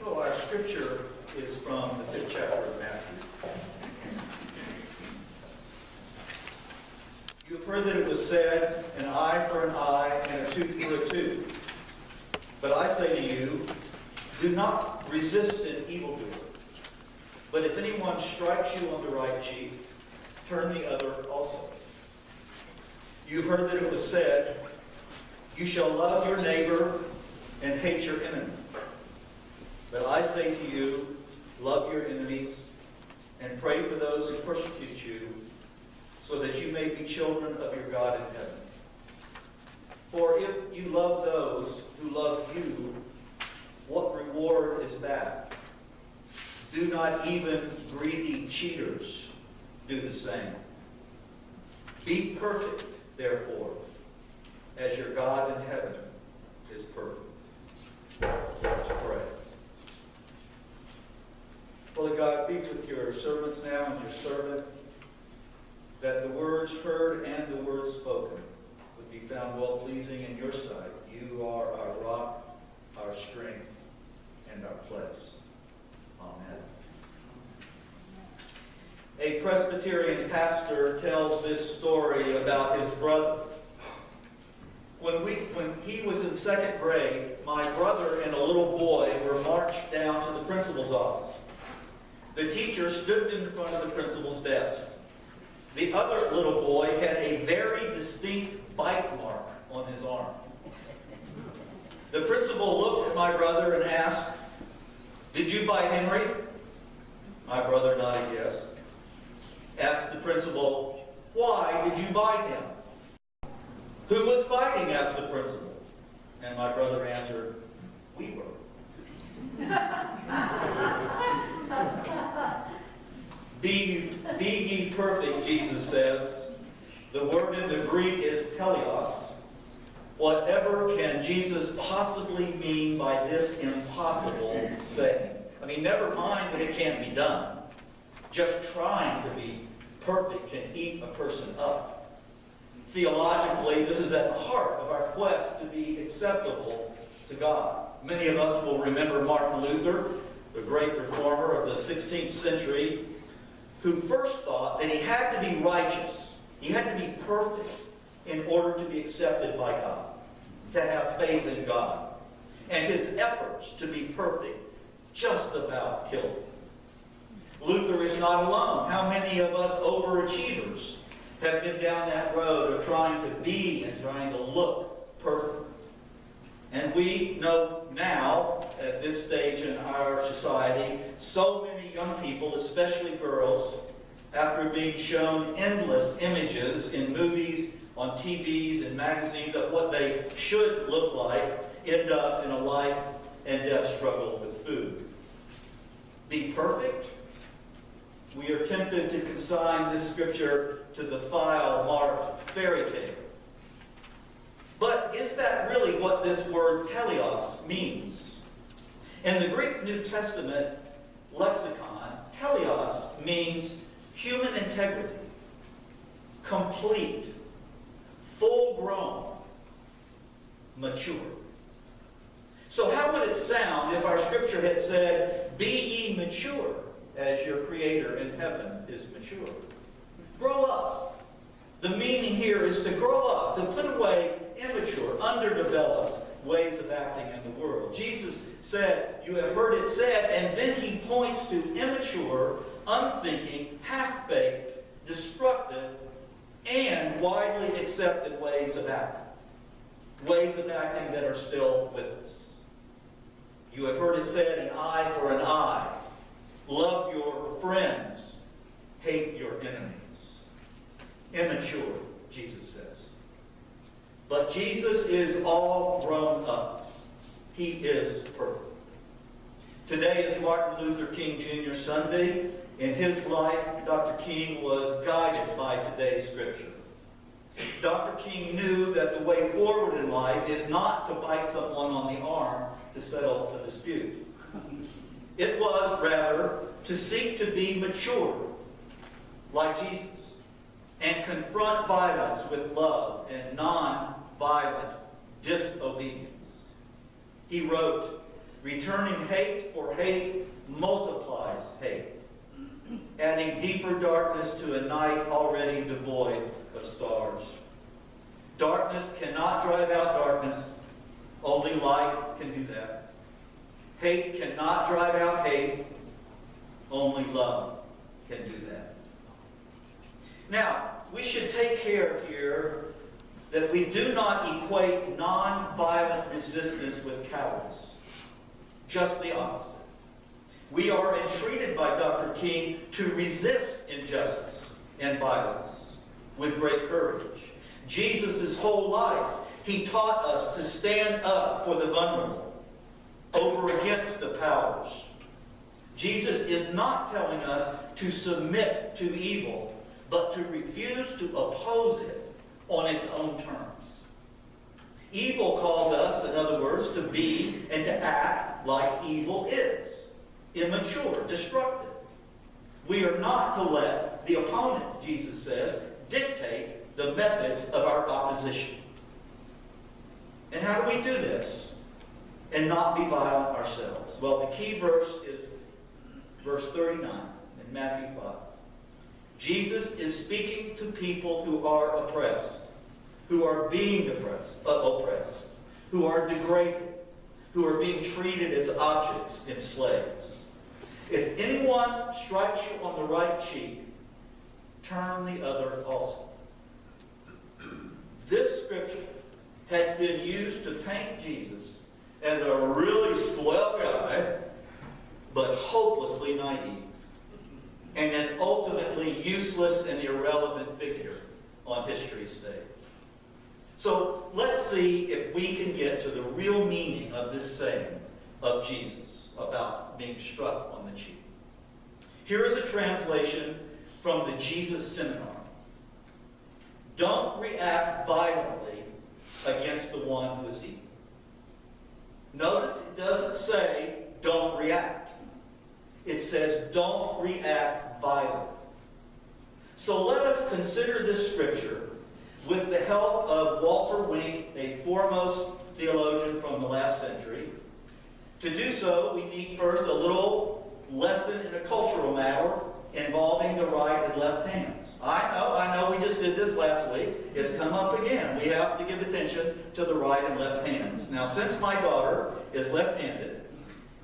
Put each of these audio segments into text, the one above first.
Well, our scripture is from the 5th chapter of Matthew. You have heard that it was said, an eye for an eye and a tooth for a tooth. But I say to you, do not resist an evildoer. But if anyone strikes you on the right cheek, turn the other also. You have heard that it was said, you shall love your neighbor and hate your enemy. But I say to you, love your enemies and pray for those who persecute you, so that you may be children of your God in heaven. For if you love those who love you, what reward is that? Do not even greedy cheaters do the same? Be perfect, therefore, as your God in heaven is perfect. Let's pray. Holy God, be with your servants now and your servant, that the words heard and the words spoken would be found well-pleasing in your sight. You are our rock, our strength, and our place. Amen. A Presbyterian pastor tells this story about his brother. When he was in second grade, my brother and a little boy were marched down to the principal's office. The teacher stood in front of the principal's desk. The other little boy had a very distinct bite mark on his arm. The principal looked at my brother and asked, "Did you bite Henry?" My brother nodded yes. Asked the principal, "Why did you bite him?" "Who was fighting?" asked the principal. And my brother answered, "We were." Be ye perfect, Jesus says. The word in the Greek is teleos. Whatever can Jesus possibly mean by this impossible saying? I mean, never mind that it can't be done. Just trying to be perfect can eat a person up. Theologically, this is at the heart of our quest to be acceptable to God. Many of us will remember Martin Luther, the great reformer of the 16th century, who first thought that he had to be righteous, he had to be perfect in order to be accepted by God, to have faith in God. And his efforts to be perfect just about killed him. Luther is not alone. How many of us overachievers have been down that road of trying to be and trying to look perfect? And we know now, at this stage in our society, so many young people, especially girls, after being shown endless images in movies, on TVs, and magazines of what they should look like, end up in a life and death struggle with food. Be perfect? We are tempted to consign this scripture to the file marked fairy tale. But is that really what this word teleos means? In the Greek New Testament lexicon, teleos means human integrity, complete, full-grown, mature. So how would it sound if our scripture had said, "Be ye mature as your Creator in heaven is mature"? Grow up. The meaning here is to grow up, to put away immature, underdeveloped ways of acting in the world. Jesus said, "You have heard it said," and then he points to immature, unthinking, half-baked, destructive, and widely accepted ways of acting. Ways of acting that are still with us. You have heard it said, an eye for an eye. Love your friends. Hate your enemies. Immature, Jesus says. But Jesus is all grown up. He is perfect. Today is Martin Luther King Jr. Sunday. In his life, Dr. King was guided by today's scripture. Dr. King knew that the way forward in life is not to bite someone on the arm to settle a dispute. It was, rather, to seek to be mature, like Jesus, and confront violence with love and non-violent disobedience. He wrote, Returning hate for hate multiplies hate, adding deeper darkness to a night already devoid of stars. Darkness cannot drive out darkness. Only light can do that. Hate cannot drive out hate. Only love can do that. Now, we should take care here that we do not equate non-violent resistance with cowardice. Just the opposite. We are entreated by Dr. King to resist injustice and violence with great courage. Jesus' whole life, he taught us to stand up for the vulnerable over against the powers. Jesus is not telling us to submit to evil, but to refuse to oppose it on its own terms. Evil calls us, in other words, to be and to act like evil is. Immature, destructive. We are not to let the opponent, Jesus says, dictate the methods of our opposition. And how do we do this and not be violent ourselves? Well, the key verse is verse 39 in Matthew 5. Jesus is speaking to people who are oppressed, who are being oppressed, who are degraded, who are being treated as objects and slaves. If anyone strikes you on the right cheek, turn the other also. This scripture has been used to paint Jesus as a really swell guy, but hopelessly naive, and an ultimately useless and irrelevant figure on history's stage. So let's see if we can get to the real meaning of this saying of Jesus about being struck on the cheek. Here is a translation from the Jesus Seminar. Don't react violently against the one who is evil. Notice it doesn't say don't react. It says don't react violently. So let us consider this scripture with the help of Walter Wink, a foremost theologian from the last century. To do so, we need first a little lesson in a cultural matter involving the right and left hands. I know, we just did this last week. It's come up again. We have to give attention to the right and left hands. Now, since my daughter is left-handed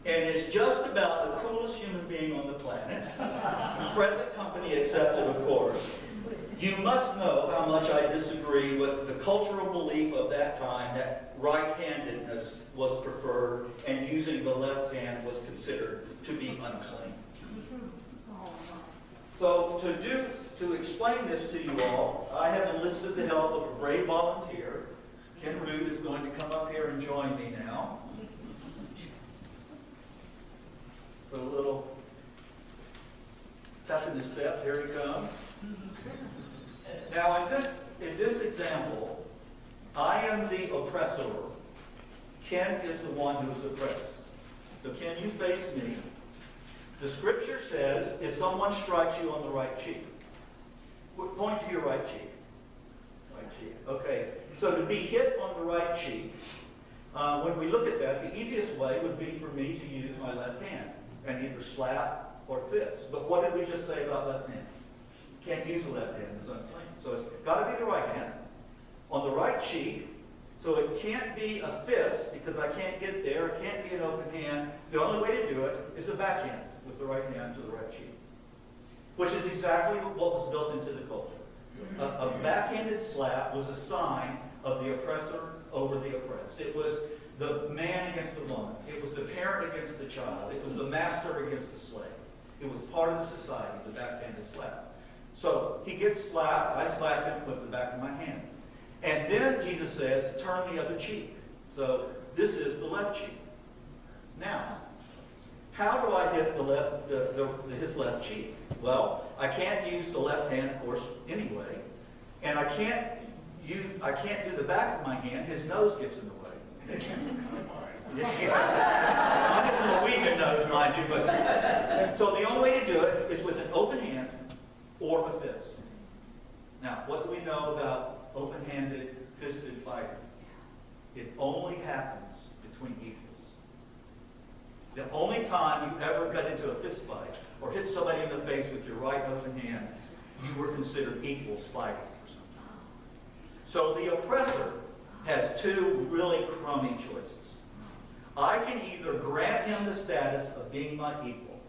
and is just about the coolest human being on the planet, present company accepted, of course, you must know how much I disagree with the cultural belief of that time that right-handedness was preferred and using the left hand was considered to be unclean. So to explain this to you all, I have enlisted the help of a brave volunteer. Ken Root is going to come up here and join me now. Put a little tap in the step. Here he comes. Now, in this example, I am the oppressor. Ken is the one who is oppressed. So Ken, you face me. The scripture says, if someone strikes you on the right cheek, point to your right cheek. Right cheek. Okay. So to be hit on the right cheek, when we look at that, the easiest way would be for me to use my left hand and either slap or fist. But what did we just say about left hand? You can't use the left hand, it's unclean. So it's got to be the right hand. On the right cheek, so it can't be a fist because I can't get there. It can't be an open hand. The only way to do it is a backhand with the right hand to the right cheek, which is exactly what was built into the culture. A backhanded slap was a sign of the oppressor over the oppressed. It was the man against the woman. It was the parent against the child. It was the master against the slave. It was part of the society, the backhanded slap. So he gets slapped. I slap him with the back of my hand. And then Jesus says, turn the other cheek. So this is the left cheek. Now, how do I hit his left cheek? Well, I can't use the left hand, of course, anyway. And I can't do the back of my hand. His nose gets in the way. Mine is a Norwegian nose, mind you. But so the only way to do it is with an open hand or a fist. Now, what do we know about open-handed, fisted fighting? It only happens between equals. The only time you ever got into a fist fight or hit somebody in the face with your right open hand, you were considered equals fighting. So the oppressor has two really crummy choices. I can either grant him the status of being my equal,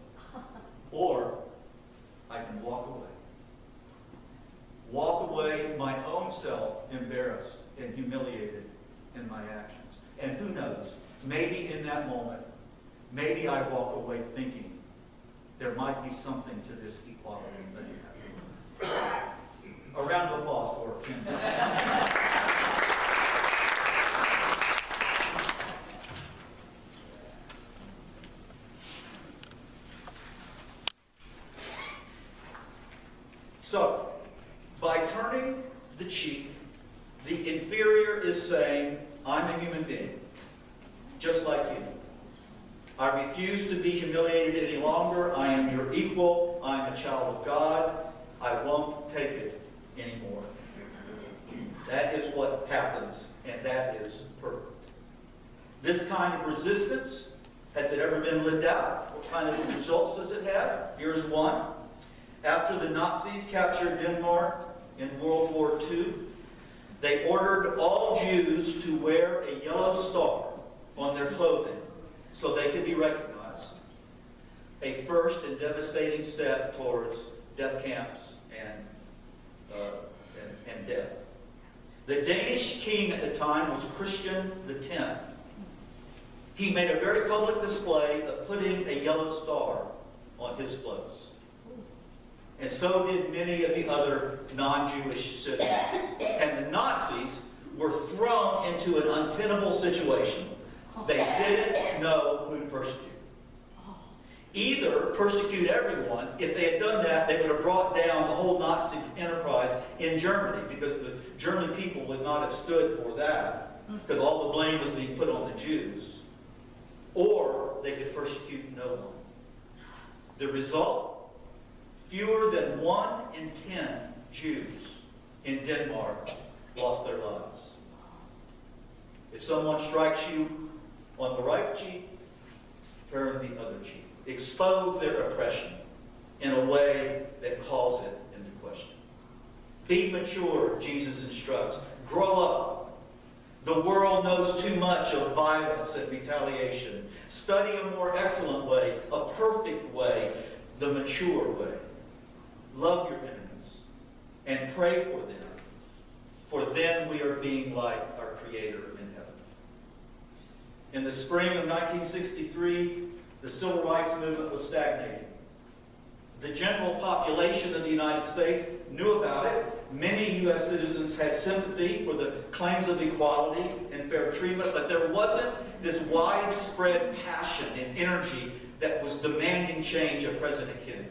or I can walk away. Walk away my own self, embarrassed and humiliated in my actions. And who knows, maybe in that moment, maybe I walk away thinking there might be something to this equality that he has. A round of applause for him. So, by turning the cheek, the inferior is saying, I'm a human being, just like you. I refuse to be humiliated any longer. I am your equal. I am a child of God. I won't take it anymore. That is what happens, and that is perfect. This kind of resistance, has it ever been lived out? What kind of results does it have? Here's one. After the Nazis captured Denmark in World War II, they ordered all Jews to wear a yellow star on their clothing so they could be recognized. A first and devastating step towards death camps and death. The Danish king at the time was Christian X. He made a very public display of putting a yellow star on his clothes. And so did many of the other non-Jewish citizens. And the Nazis were thrown into an untenable situation. They didn't know who to persecute. Either persecute everyone. If they had done that, they would have brought down the whole Nazi enterprise in Germany, because the German people would not have stood for that, because all the blame was being put on the Jews. Or they could persecute no one. The result? Fewer than 1 in 10 Jews in Denmark lost their lives. If someone strikes you on the right cheek, turn the other cheek. Expose their oppression in a way that calls it into question. Be mature, Jesus instructs. Grow up. The world knows too much of violence and retaliation. Study a more excellent way, a perfect way, the mature way. Love your enemies and pray for them, for then we are being like our Creator in heaven. In the spring of 1963, the civil rights movement was stagnating. The general population of the United States knew about it. Many U.S. citizens had sympathy for the claims of equality and fair treatment, but there wasn't this widespread passion and energy that was demanding change of President Kennedy.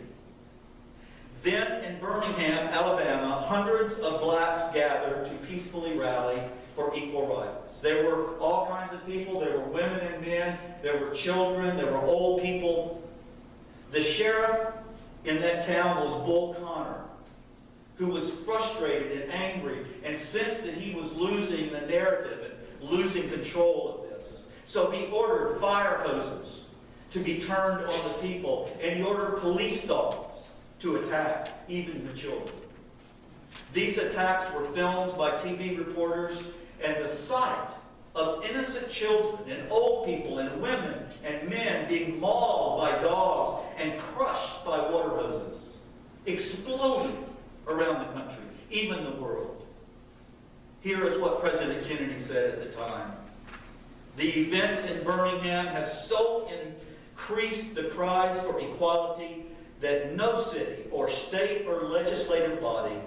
Then in Birmingham, Alabama, hundreds of blacks gathered to peacefully rally for equal rights. There were all kinds of people. There were women and men. There were children. There were old people. The sheriff in that town was Bull Connor, who was frustrated and angry and sensed that he was losing the narrative and losing control of this. So he ordered fire hoses to be turned on the people, and he ordered police dogs to attack even the children. These attacks were filmed by TV reporters, and the sight of innocent children and old people and women and men being mauled by dogs and crushed by water hoses exploded around the country, even the world. Here is what President Kennedy said at the time. The events in Birmingham have so increased the cries for equality that no city or state or legislative body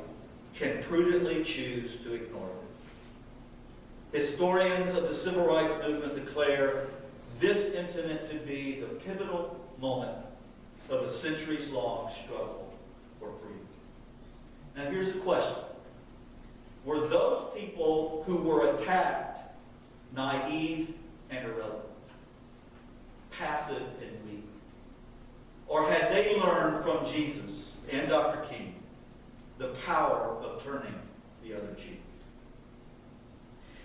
can prudently choose to ignore it. Historians of the civil rights movement declare this incident to be the pivotal moment of a centuries-long struggle for freedom. Now here's the question. Were those people who were attacked naive and irrelevant, passive and weak? Or had they learned from Jesus and Dr. King the power of turning the other cheek?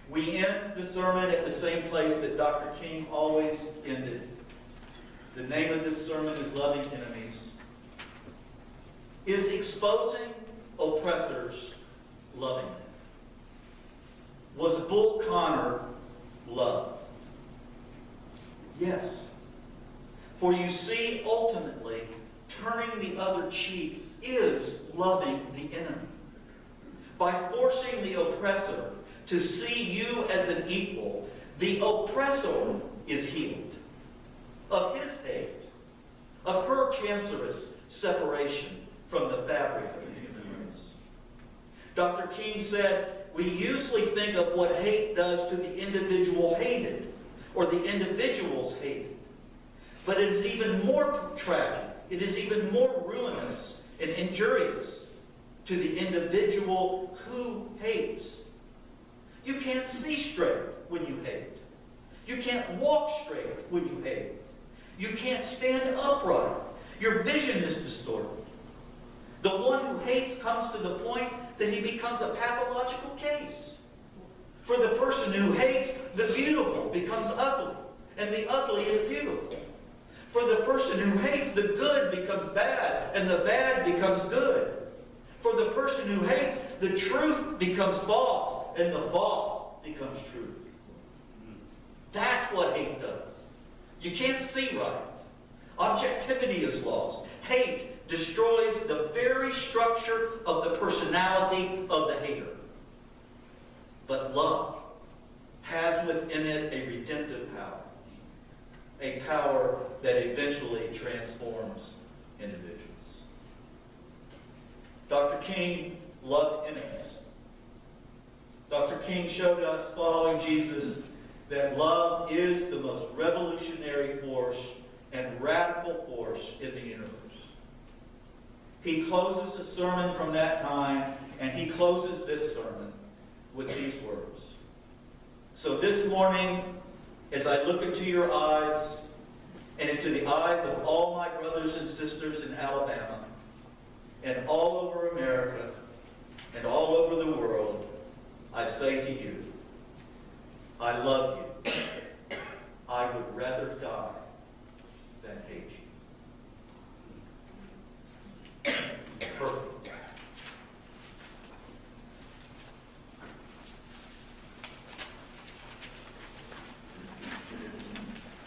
We end the sermon at the same place that Dr. King always ended. the name of this sermon is Loving Enemies, is exposing oppressors lovingly. Was Bull Connor love? Yes. For you see, ultimately, turning the other cheek is loving the enemy. By forcing the oppressor to see you as an equal, the oppressor is healed of his hate, of her cancerous separation from the fabric of the human race. Dr. King said, we usually think of what hate does to the individual hated, or the individuals hated. But it is even more tragic, it is even more ruinous and injurious to the individual who hates. You can't see straight when you hate. You can't walk straight when you hate. You can't stand upright. Your vision is distorted. The one who hates comes to the point that he becomes a pathological case. For the person who hates, the beautiful becomes ugly, and the ugly is beautiful. For the person who hates, the good becomes bad, and the bad becomes good. For the person who hates, the truth becomes false, and the false becomes true. That's what hate does. You can't see right. Objectivity is lost. Hate destroys the very structure of the personality of the hater. But love has within it a redemptive power. A power that eventually transforms individuals. Dr. King loved enemies. Dr. King showed us, following Jesus, that love is the most revolutionary force and radical force in the universe. He closes the sermon from that time, and he closes this sermon with these words. So this morning, as I look into your eyes and into the eyes of all my brothers and sisters in Alabama and all over America and all over the world, I say to you, I love you.